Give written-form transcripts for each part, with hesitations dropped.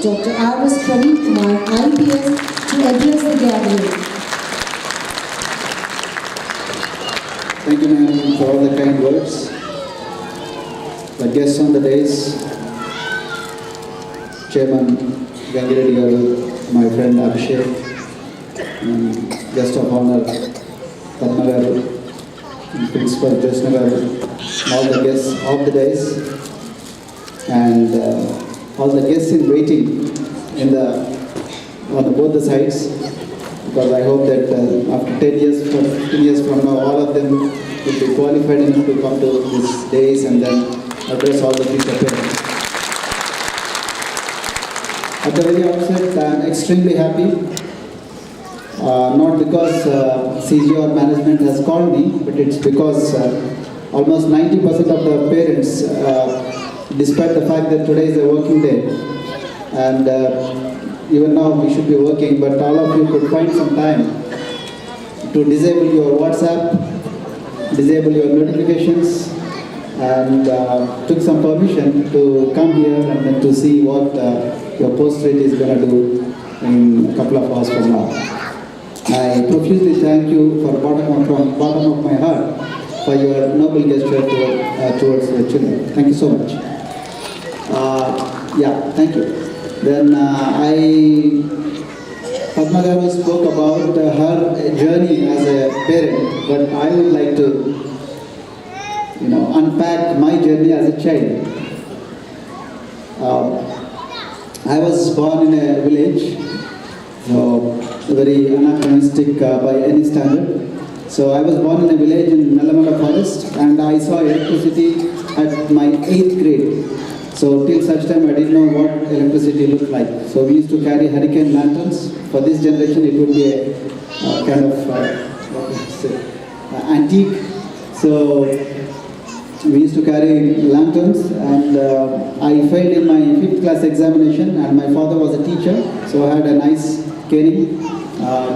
Dr. R.S. Pradeep Kumar, IPS, to address the gathering. Thank you, ma'am, for all the kind words. The guests on the days, Chairman Gangireddy Garu, my friend Abhishek, and guest of honor Padma Garu, and Principal Josna Garu, all the guests of the days, and all the guests in waiting on both the sides, because I hope that after 10 years, 15 years from now, all of them will be qualified enough to come to these days and then address all the future parents. At the very outset, I am extremely happy, not because CG or management has called me, but it's because almost 90% of the parents, despite the fact that today is a working day, and even now we should be working, but all of you could find some time to disable your WhatsApp, disable your notifications, and took some permission to come here and then to see what your post rate is going to do in a couple of hours from now. I profusely thank you from bottom of my heart for your noble gesture towards the children. Thank you so much. Thank you. Then Padma Garu spoke about her journey as a parent, but I would like to unpack my journey as a child. I was born in a village, very anachronistic by any standard. So I was born in a village in Nalamala Forest, and I saw electricity at my 8th grade. So till such time I didn't know what electricity looked like. So we used to carry hurricane lanterns. For this generation it would be a kind of antique. So we used to carry lanterns, and I failed in my 5th class examination, and my father was a teacher, so I had a nice caning.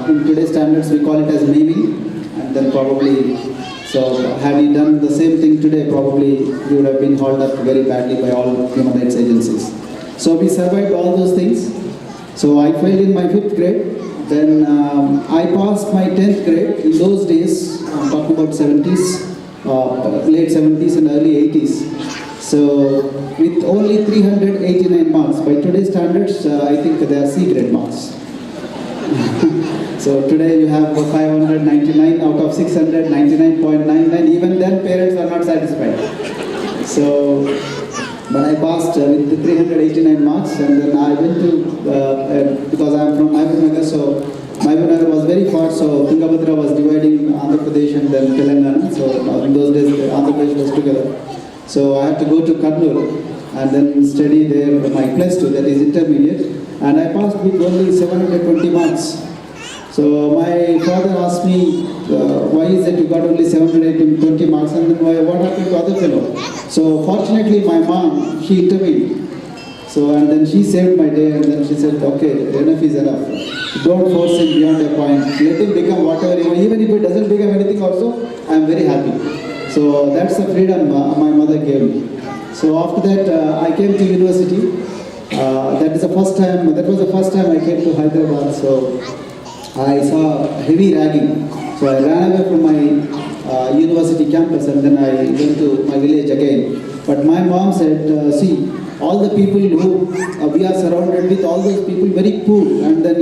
In today's standards we call it as maiming, and then probably, so had he done the same thing today, probably he would have been hauled up very badly by all human rights agencies. So we survived all those things. So I failed in my 5th grade, then I passed my 10th grade. In those days, I'm talking about 70s, late 70s and early 80s. So with only 389 marks, by today's standards, I think they are C grade marks. So today you have 599 out of 600, 99.99. Even then parents are not satisfied. So, but I passed with the 389 marks, and then I went to, because I am from Mahbubnagar, so Mahbubnagar was very far, so Tungabhadra was dividing Andhra Pradesh and then Telangana. So in those days Andhra Pradesh was together. So I had to go to Kurnool and then study there my plus 2, that is intermediate, and I passed with only 720 marks. So my father asked me, why is it you got only 720 marks, and then what happened to other fellow? So fortunately my mom, she intervened. So and then she saved my day, and then she said, okay, enough is enough. Don't force him beyond a point. Let him become whatever he wants. Even if he doesn't become anything also, I am very happy. So that's the freedom my mother gave me. So after that I came to university. That was the first time I came to Hyderabad. So I saw heavy ragging. So I ran away from my university campus, and then I went to my village again. But my mom said, see, all the people who we are surrounded with, all those people very poor, and then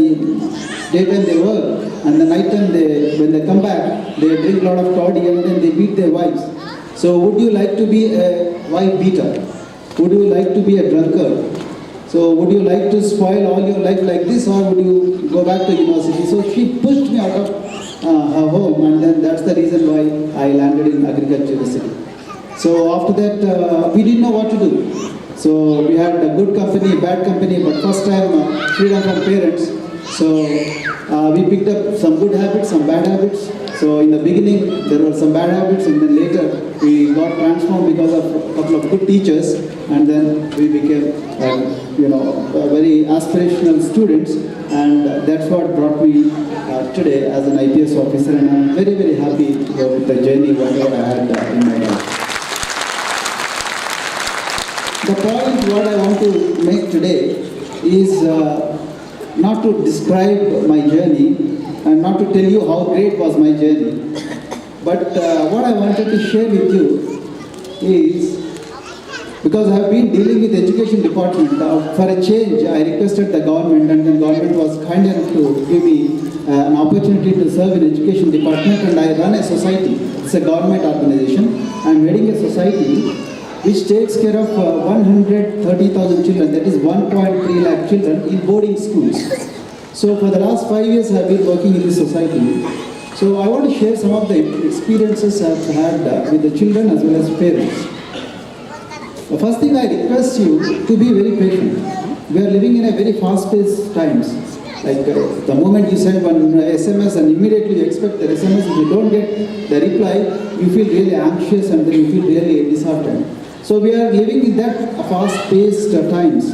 daytime they work, and the night time when they come back, they drink a lot of toddy, and then they beat their wives. So would you like to be a wife beater? Would you like to be a drunkard? So would you like to spoil all your life like this, or would you go back to university? So she pushed me out of her home, and then that's the reason why I landed in agriculture university. So after that, we didn't know what to do. So we had a good company, bad company, but first time freedom from parents. So we picked up some good habits, some bad habits. So in the beginning there were some bad habits, and then later we got transformed because of a couple of good teachers, and then we became very aspirational students, and that's what brought me today as an IPS officer, and I'm very, very happy with the journey whatever I had in my life. The point what I want to make today is not to describe my journey and not to tell you how great was my journey. But what I wanted to share with you is, because I have been dealing with education department, for a change I requested the government, and the government was kind enough to give me an opportunity to serve in education department, and I run a society. It's a government organization. I'm heading a society which takes care of 130,000 children, that is 1.3 lakh children in boarding schools. So for the last 5 years I have been working in this society. So I want to share some of the experiences I've had with the children as well as parents. The first thing, I request you to be very patient. We are living in a very fast-paced times. Like the moment you send one SMS and immediately you expect the SMS, if you don't get the reply, you feel really anxious and then you feel really disheartened. So we are living in that fast-paced times.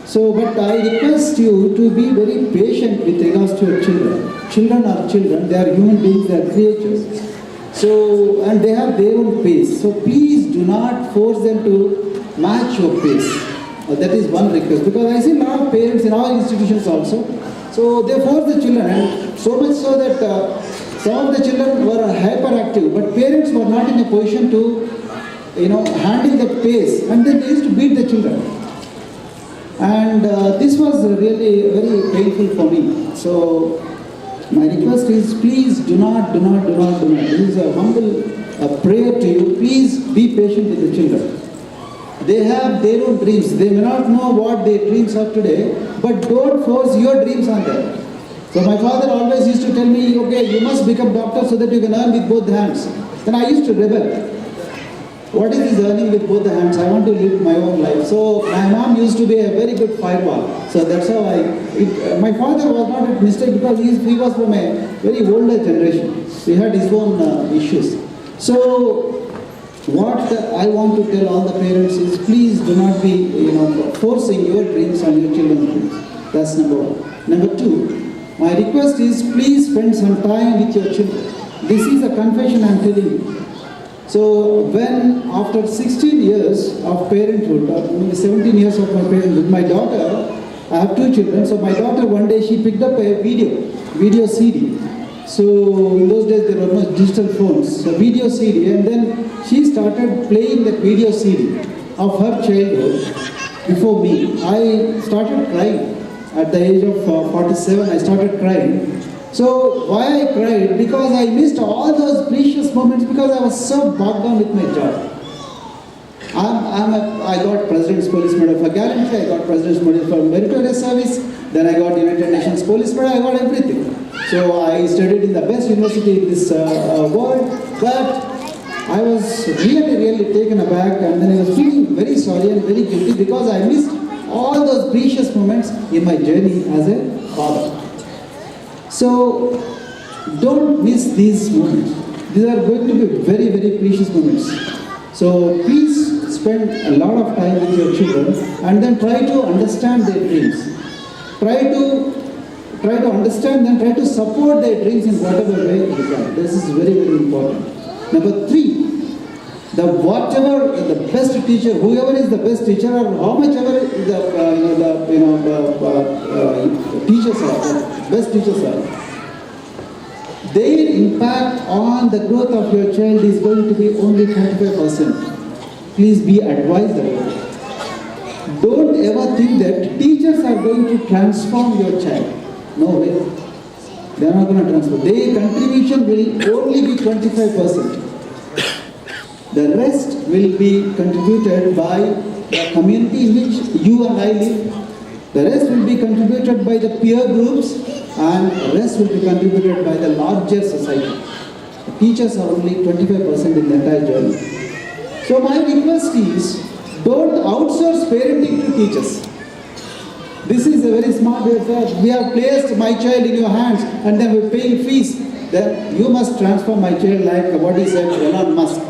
So, but I request you to be very patient with regards to your children. Children are children, they are human beings, they are creatures. So, and they have their own pace. So please do not force them to match your pace. That is one request. Because I see a lot of parents in our institutions also. So they force the children, and so much so that some of the children were hyperactive, but parents were not in a position to, handle the pace, and then they used to beat the children. And this was really very painful for me. So my request is, please do not. This is a humble prayer to you. Please be patient with the children. They have their own dreams. They may not know what their dreams are today, but don't force your dreams on them. So my father always used to tell me, okay, you must become doctor so that you can earn with both hands. Then I used to rebel. What is this earning with both the hands? I want to live my own life. So my mom used to be a very good firewall. So that's how my father was not a mistake, because he was from a very older generation. He had his own issues. So what I want to tell all the parents is, please do not be forcing your dreams on your children's dreams. That's number one. Number two, my request is, please spend some time with your children. This is a confession I'm telling you. So when after 16 years of parenthood, or maybe 17 years of my parenthood, my daughter, I have two children, so my daughter one day she picked up a video CD. So in those days there were no digital phones, so video CD, and then she started playing that video CD of her childhood before me. I started crying. At the age of 47, I started crying. So why I cried? Because I missed all those precious moments, because I was so bogged down with my job. I got President's Police Medal for Gallantry, I got President's Medal for Meritorious Service, then I got United Nations Police Medal, I got everything. So I studied in the best university in this world, but I was really taken aback, and then I was feeling very sorry and very guilty because I missed all those precious moments in my journey as a father. So don't miss these moments. These are going to be very precious moments. So please spend a lot of time with your children and then try to understand their dreams. Try to understand them, try to support their dreams in whatever way you can. This is very important. Number 3, the best teacher, whoever is the best teacher, or how much ever the teachers are, the best teachers are, their impact on the growth of your child is going to be only 25%. Please be advised about it. Don't ever think that teachers are going to transform your child. No way. They are not going to transform. Their contribution will only be 25%. The rest will be contributed by the community in which you and I live. The rest will be contributed by the peer groups, and the rest will be contributed by the larger society. The teachers are only 25% in the entire journey. So my request is, don't outsource parenting to teachers. This is a very smart way. We have placed my child in your hands and then we're paying fees. Then you must transform my child like what he said, Elon Musk.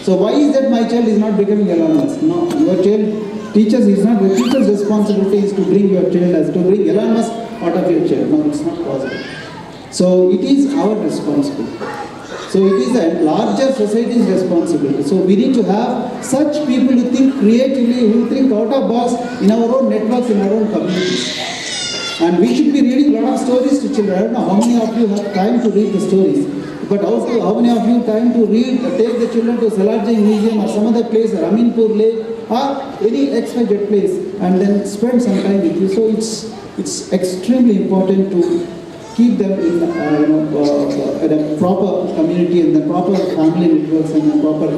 So why is that my child is not becoming Elon Musk? No, your child, teachers is not, the teacher's responsibility is to bring your child, as to bring Elon Musk out of your child. No, it's not possible. So it is our responsibility. So it is a larger society's responsibility. So we need to have such people who think creatively, who think out of box in our own networks, in our own communities. And we should be reading a lot of stories to children. I don't know how many of you have time to read the stories, but also how many of you time to read, take the children to Salarjung Museum or some other place, or Aminpur Lake, or any XYZ place, and then spend some time with you. So it's extremely important to keep them in a proper community, in the proper family networks, and the proper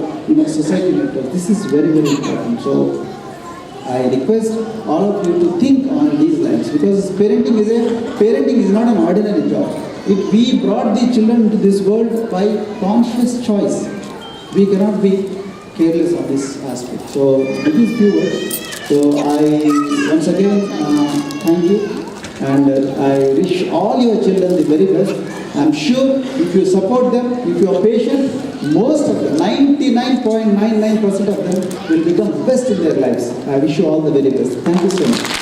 society networks. This is very, very important. So I request all of you to think on these lines, because parenting is not an ordinary job. We brought the children into this world by conscious choice. We cannot be careless on this aspect. So with these few words, so I once again thank you, and I wish all your children the very best. I'm sure if you support them, if you are patient, most of them, 99.99% of them will become best in their lives. I wish you all the very best. Thank you so much.